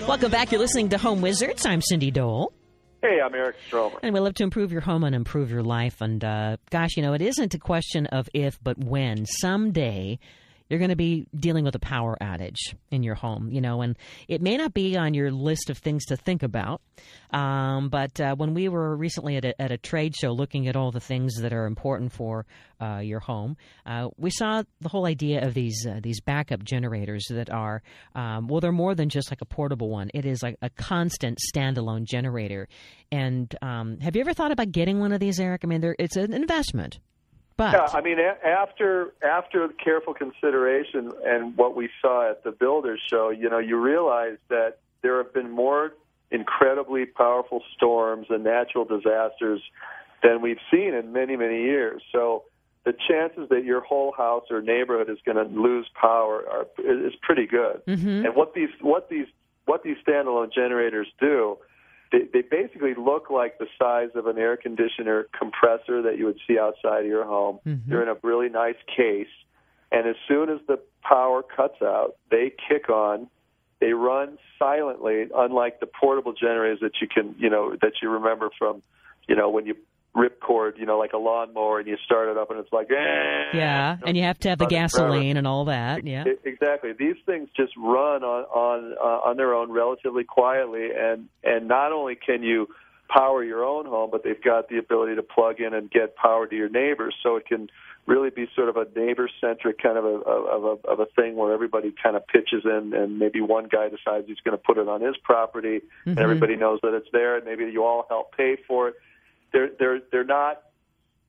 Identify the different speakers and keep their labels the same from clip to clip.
Speaker 1: Welcome back. You're listening to Home Wizards. I'm Cindy Dole.
Speaker 2: Hey, I'm Eric Stromer.
Speaker 1: And we love to improve your home and improve your life. And gosh, it isn't a question of if, but when. Someday you're going to be dealing with a power outage in your home, and it may not be on your list of things to think about. But when we were recently at a trade show looking at all the things that are important for your home, we saw the whole idea of these backup generators that are, they're more than just like a portable one. It is like a constant standalone generator. And have you ever thought about getting one of these, Eric? I mean, it's an investment. But
Speaker 2: yeah, I mean, after careful consideration and what we saw at the Builders Show, you realize that there have been more incredibly powerful storms and natural disasters than we've seen in many, many years. So the chances that your whole house or neighborhood is going to lose power is pretty good.
Speaker 1: Mm-hmm.
Speaker 2: And what these standalone generators do, they basically look like the size of an air conditioner compressor that you would see outside of your home.
Speaker 1: Mm-hmm.
Speaker 2: They're in a really nice case, and as soon as the power cuts out, they kick on. They run silently, unlike the portable generators that that you remember from, when you ripcord, like a lawnmower, and you start it up and it's like,
Speaker 1: yeah, and you have to have the gasoline and all that. Yeah,
Speaker 2: exactly. These things just run on their own relatively quietly, and not only can you power your own home, but they've got the ability to plug in and get power to your neighbors. So it can really be sort of a neighbor-centric kind of a thing where everybody kind of pitches in, and maybe one guy decides he's going to put it on his property,
Speaker 1: mm-hmm.
Speaker 2: and everybody knows that it's there, and maybe you all help pay for it. They're not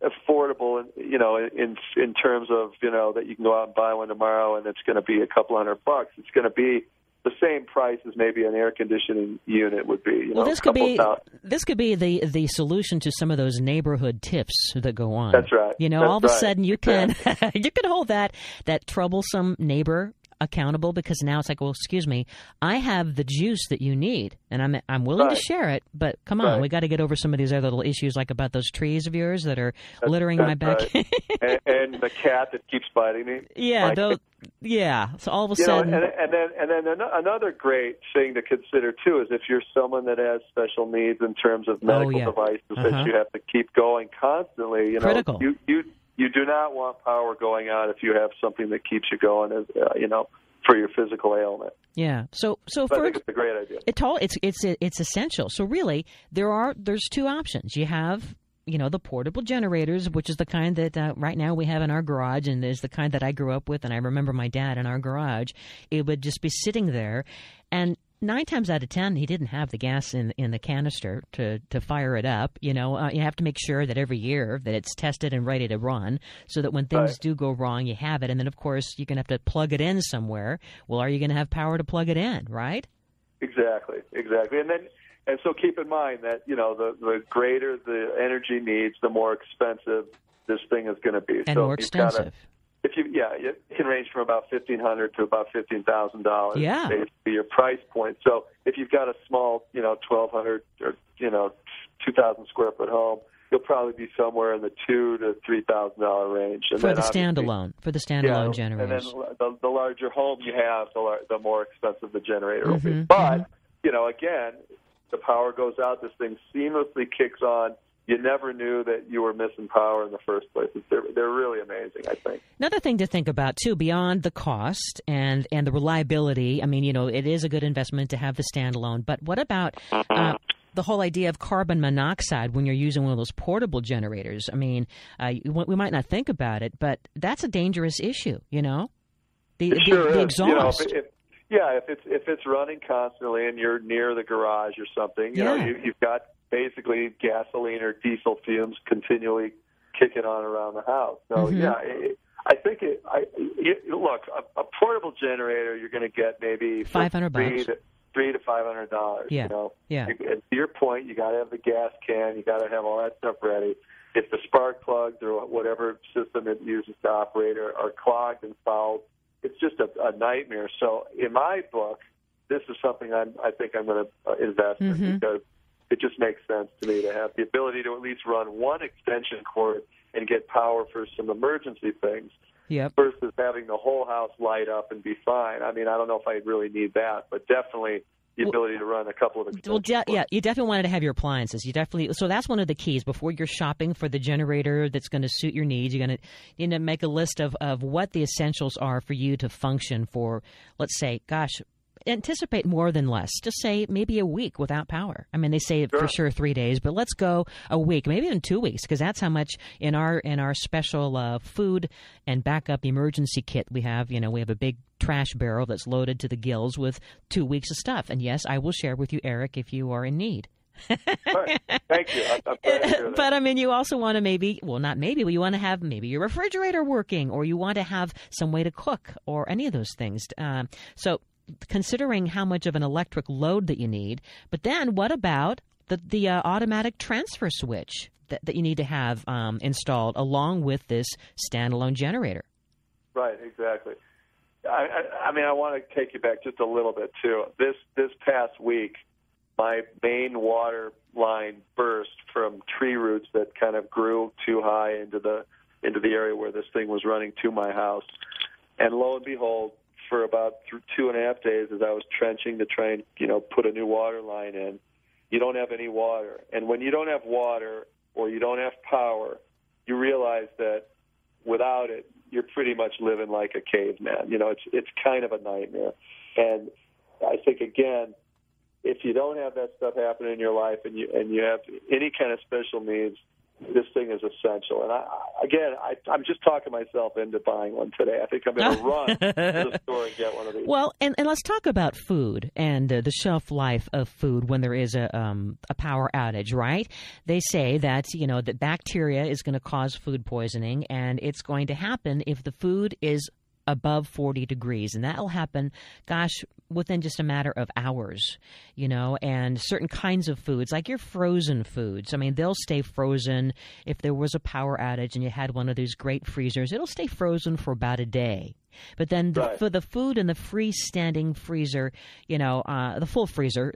Speaker 2: affordable, in terms of that you can go out and buy one tomorrow and it's going to be a couple $100. It's going to be the same price as maybe an air conditioning unit would be.
Speaker 1: Well, this could be the solution to some of those neighborhood tips that go on.
Speaker 2: That's right.
Speaker 1: All of a sudden you can you can hold that troublesome neighbor accountable, because now it's like, well, excuse me, I have the juice that you need, and I'm willing to share it, but come on, we got to get over some of these other little issues, like about those trees of yours that are littering my back.
Speaker 2: Right. and the cat that keeps biting me.
Speaker 1: Yeah, so all of a sudden,
Speaker 2: and then another great thing to consider too is if you're someone that has special needs in terms of medical devices that you have to keep going constantly.
Speaker 1: Critical.
Speaker 2: You do not want power going out if you have something that keeps you going, for your physical ailment.
Speaker 1: Yeah. So
Speaker 2: I think it's a great idea.
Speaker 1: It's essential. So really, there's two options. You have the portable generators, which is the kind that right now we have in our garage, and is the kind that I grew up with, and I remember my dad in our garage. It would just be sitting there, and 9 times out of 10, he didn't have the gas in the canister to fire it up. You have to make sure that every year that it's tested and ready to run, so that when things do go wrong, you have it. And then, of course, you're going to have to plug it in somewhere. Well, are you going to have power to plug it in, right?
Speaker 2: Exactly. And so keep in mind that, the greater the energy needs, the more expensive this thing is going to be.
Speaker 1: And more extensive.
Speaker 2: It can range from about $1,500 to about $15,000.
Speaker 1: Yeah,
Speaker 2: basically your price point. So if you've got a small, 1,200 or 2,000 square foot home, you'll probably be somewhere in the $2,000 to $3,000 range. And
Speaker 1: for the standalone generators.
Speaker 2: And then the larger home you have, the more expensive the generator will be.
Speaker 1: Mm-hmm.
Speaker 2: But again, the power goes out. This thing seamlessly kicks on. You never knew that you were missing power in the first place. They're really amazing, I think.
Speaker 1: Another thing to think about, too, beyond the cost and the reliability, I mean, it is a good investment to have the standalone, but what about the whole idea of carbon monoxide when you're using one of those portable generators? I mean, we might not think about it, but that's a dangerous issue,
Speaker 2: It sure is.
Speaker 1: The exhaust.
Speaker 2: If it's running constantly and you're near the garage or something, you've got basically gasoline or diesel fumes continually kicking on around the house. So I think look, a portable generator you're going to get maybe
Speaker 1: $500,
Speaker 2: $300 to $500.
Speaker 1: Yeah,
Speaker 2: And to your point, you got to have the gas can, you got to have all that stuff ready. If the spark plugs or whatever system it uses to operate are clogged and fouled, it's just a nightmare. So in my book, this is something I think I'm going to invest in, because it just makes sense to me to have the ability to at least run one extension cord and get power for some emergency things.
Speaker 1: Yep.
Speaker 2: versus having the whole house light up and be fine. I mean, I don't know if I really need that, but definitely the ability to run a couple of extensions.
Speaker 1: Yeah, you definitely wanted to have your appliances. So that's one of the keys. Before you're shopping for the generator that's going to suit your needs, you're going to make a list of what the essentials are for you to function for, let's say, anticipate more than less. Just say maybe a week without power. I mean, they say for sure 3 days, but let's go a week, maybe even 2 weeks, because that's how much in our special food and backup emergency kit we have. We have a big trash barrel that's loaded to the gills with 2 weeks of stuff. And yes, I will share with you, Eric, if you are in need.
Speaker 2: Right. Thank you. I'm glad to hear that.
Speaker 1: But I mean, you also want to you want to have maybe your refrigerator working, or you want to have some way to cook, or any of those things. So considering how much of an electric load that you need, but then what about the automatic transfer switch that you need to have installed along with this standalone generator?
Speaker 2: Right, exactly. I mean, I want to take you back just a little bit too. This past week, my main water line burst from tree roots that kind of grew too high into the area where this thing was running to my house, and lo and behold, for about 2.5 days, as I was trenching to try and put a new water line in, you don't have any water. And when you don't have water or you don't have power, you realize that without it, you're pretty much living like a caveman. It's kind of a nightmare. And I think, again, if you don't have that stuff happening in your life and you have any kind of special needs, this thing is essential. And I'm just talking myself into buying one today. I think I'm going to run to the store and get one of these.
Speaker 1: Well, and let's talk about food and the shelf life of food when there is a power outage, right? They say that, that bacteria is going to cause food poisoning, and it's going to happen if the food is above 40 degrees, and that'll happen, within just a matter of hours, and certain kinds of foods, like your frozen foods, I mean, they'll stay frozen. If there was a power outage and you had one of these great freezers, it'll stay frozen for about a day. But then for the food in the freestanding freezer, the full freezer,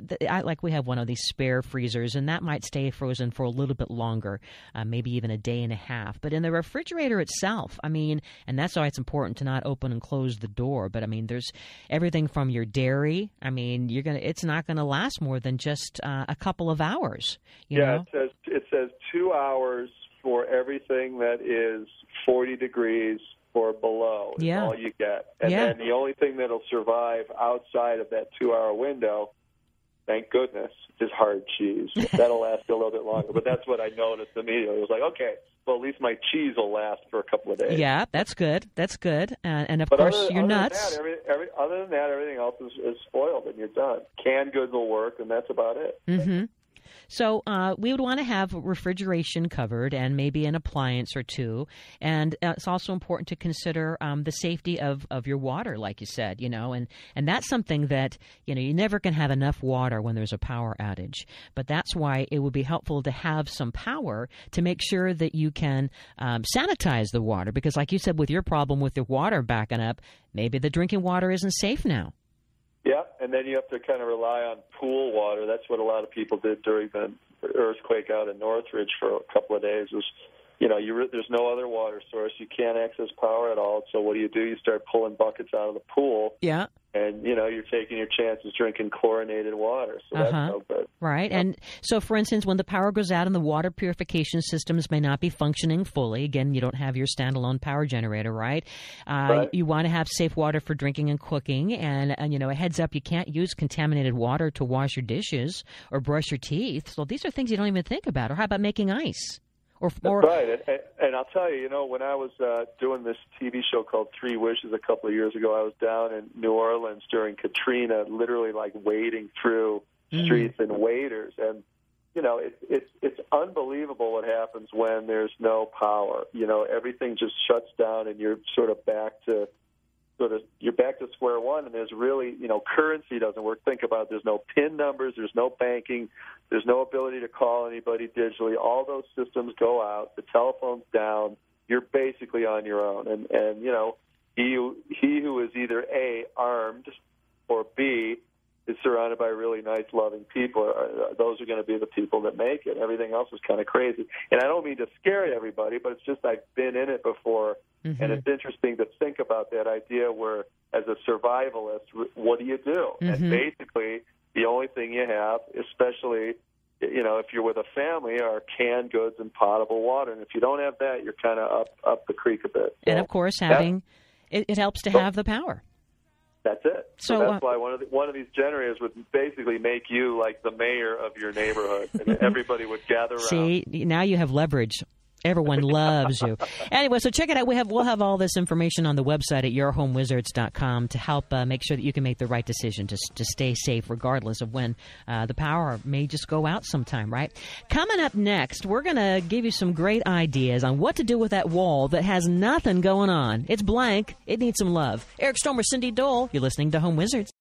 Speaker 1: we have one of these spare freezers, and that might stay frozen for a little bit longer, maybe even a day and a half. But in the refrigerator itself, I mean, and that's why it's important to not open and close the door. But I mean, there's everything from your dairy. I mean, it's not going to last more than just a couple of hours. You know?
Speaker 2: It says 2 hours for everything that is 40 degrees or below is all you get. And then the only thing that'll survive outside of that 2-hour window, thank goodness, is hard cheese. That'll last a little bit longer. But that's what I noticed immediately. It was like, okay, well, at least my cheese will last for a couple of days.
Speaker 1: Yeah, that's good. That's good. And of course, your nuts.
Speaker 2: Other than that, everything else is spoiled, and you're done. Canned goods will work, and that's about it.
Speaker 1: Mm-hmm. So we would want to have refrigeration covered and maybe an appliance or two. And it's also important to consider the safety of your water, like you said, and that's something that, you never can have enough water when there's a power outage. But that's why it would be helpful to have some power to make sure that you can sanitize the water. Because like you said, with your problem with the water backing up, maybe the drinking water isn't safe now.
Speaker 2: Yeah, and then you have to kind of rely on pool water. That's what a lot of people did during the earthquake out in Northridge for a couple of days. There's no other water source. You can't access power at all. So what do? You start pulling buckets out of the pool.
Speaker 1: Yeah.
Speaker 2: And, you're taking your chances drinking chlorinated water. So that's no good.
Speaker 1: Right. And so, for instance, when the power goes out and the water purification systems may not be functioning fully, again, you don't have your standalone power generator, right? You want to have safe water for drinking and cooking. And, a heads up, you can't use contaminated water to wash your dishes or brush your teeth. So these are things you don't even think about. Or how about making ice?
Speaker 2: That's right. And I'll tell you, when I was doing this TV show called Three Wishes a couple of years ago, I was down in New Orleans during Katrina, literally like wading through streets and waders. And, it's unbelievable what happens when there's no power. Everything just shuts down and you're sort of back to square one, and there's really, currency doesn't work. Think about it. There's no PIN numbers. There's no banking. There's no ability to call anybody digitally. All those systems go out. The telephone's down. You're basically on your own. And he who is either A, armed, or B, is surrounded by really nice, loving people, those are going to be the people that make it. Everything else is kind of crazy. And I don't mean to scare everybody, but it's just I've been in it before
Speaker 1: Mm-hmm.
Speaker 2: And it's interesting to think about that idea where, as a survivalist, what do you do?
Speaker 1: Mm-hmm.
Speaker 2: And basically, the only thing you have, especially, if you're with a family, are canned goods and potable water. And if you don't have that, you're kind of up the creek a bit.
Speaker 1: So, and, of course, it helps to have the power.
Speaker 2: That's it. So that's why one of these generators would basically make you like the mayor of your neighborhood, and everybody would gather around.
Speaker 1: See, now you have leverage. Everyone loves you. Anyway, so check it out. We'll have all this information on the website at yourhomewizards.com to help make sure that you can make the right decision to stay safe regardless of when the power may just go out sometime, right? Coming up next, we're going to give you some great ideas on what to do with that wall that has nothing going on. It's blank. It needs some love. Eric Stormer, Cindy Dole. You're listening to Home Wizards.